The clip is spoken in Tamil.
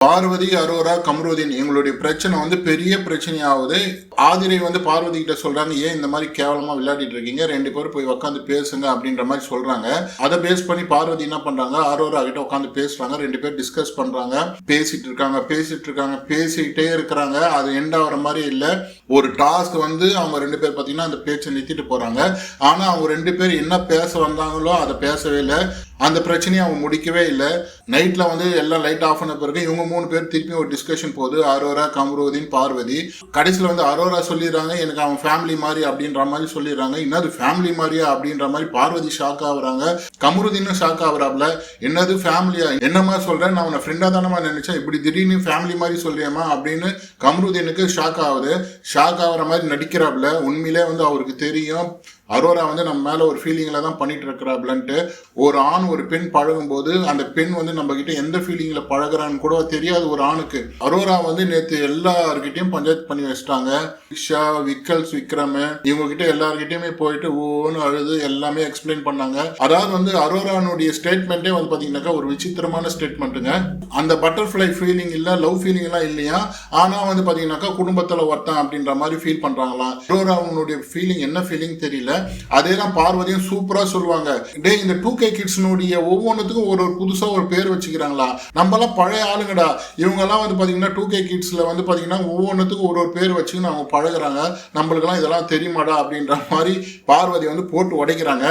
பார்வதி, அரோரா, கமருதீன் எங்களுடைய பிரச்சனை வந்து பெரிய பிரச்சனையாகுது. ஆதிரை வந்து பார்வதி கிட்ட சொல்றாங்க, ஏன் இந்த மாதிரி கேவலமா விளையாடிட்டு இருக்கீங்க, 2 பேரும் போய் உட்காந்து பேசுங்க அப்படின்ற மாதிரி சொல்றாங்க. அதை பேஸ் பண்ணி பார்வதி என்ன பண்றாங்க, அரோரா கிட்ட உட்காந்து பேசுறாங்க. 2 பேர் டிஸ்கஸ் பண்றாங்க, பேசிட்டு இருக்காங்க, பேசிக்கிட்டே இருக்கிறாங்க. அது எண்ட் ஆகிற மாதிரி இல்லை. ஒரு டாஸ்க் வந்து அவங்க 2 பேர் பார்த்தீங்கன்னா அந்த பேச்சை நிறுத்திட்டு போறாங்க. ஆனா அவங்க 2 பேர் என்ன பேச வந்தாங்களோ அதை பேசவே இல்லை. அந்த பிரச்சனையை அவங்க முடிக்கவே இல்லை. நைட்ல வந்து எல்லாம் லைட் ஆஃப் பண்ண பிறகு இவங்க 3 பேர் திருப்பி ஒரு டிஸ்கஷன் போகுது, அரோரா, கமருதீன், பார்வதி. கடைசியில் வந்து அரோரா சொல்லிடுறாங்க, எனக்கு அவன் ஃபேமிலி மாதிரி அப்படின்ற மாதிரி சொல்லிடுறாங்க. என்னது ஃபேமிலி மாதிரியா அப்படின்ற மாதிரி பார்வதி ஷாக் ஆகுறாங்க. கமருதீனும் ஷாக் ஆகுறாப்ல, என்னது ஃபேமிலியா, என்னமா சொல்றேன், நான் அவனை ஃப்ரெண்டா தானமா நினைச்சேன், இப்படி திடீர்னு ஃபேமிலி மாதிரி சொல்றியமா அப்படின்னு கமருதீனுக்கு ஷாக் ஆகுது. ஷாக் ஆகுற மாதிரி நடிக்கிறாப்ல. உண்மையிலே வந்து அவருக்கு தெரியும் அரோரா வந்து நம்ம மேல ஒரு ஃபீலிங்ல தான் பண்ணிட்டு இருக்கிறாப்லன்ட்டு. ஒரு ஆண் ஒரு பெண் பழகும் போது அந்த பெண் வந்து நம்ம கிட்ட எந்த ஃபீலிங்ல பழகுறான்னு கூட தெரியாது ஒரு ஆணுக்கு. அரோரா வந்து நேற்று எல்லார்கிட்டையும் பஞ்சாயத்து பண்ணி வச்சிட்டாங்க. ரிக்ஷா, விக்கல்ஸ், விக்ரம் இவங்க கிட்ட எல்லார்கிட்டயுமே போயிட்டு ஓன்னு அழுது எல்லாமே எக்ஸ்பிளைன் பண்ணாங்க. அதாவது வந்து அரோரானுடைய ஸ்டேட்மெண்ட்டே வந்து பாத்தீங்கன்னாக்கா ஒரு விசித்திரமான ஸ்டேட்மெண்ட்டுங்க. அந்த பட்டர்ஃபிளை ஃபீலிங் இல்ல, லவ் ஃபீலிங் எல்லாம் இல்லையா, ஆனா வந்து பாத்தீங்கன்னாக்கா குடும்பத்துல ஒருத்தன் அப்படின்ற மாதிரி ஃபீல் பண்றாங்களாம். அரோராவுடைய ஃபீலிங் என்ன ஃபீலிங் தெரியல. அதேதான் பார்வதியும் சூப்பரா சொல்லுவாங்க, டே இந்த 2K கிட்ஸ்னுடைய ஒவ்வொன்றுத்துக்கும் ஒரு புதுசா ஒரு பேர் வச்சுக்கிறாங்களா, நம்ம எல்லாம் பழைய ஆளுங்கடா, இவங்க எல்லாம் வந்து பாத்தீங்கன்னா 2K கிட்ஸ்ல வந்து பாத்தீங்கன்னா ஒவ்வொன்றுத்துக்கும் ஒரு பேர் வச்சுன்னு அவங்க பழகுறாங்க, நம்மளுக்கெல்லாம் இதெல்லாம் தெரியுமாடா அப்படின்ற மாதிரி பார்வதி வந்து போட்டு உடைக்கிறாங்க.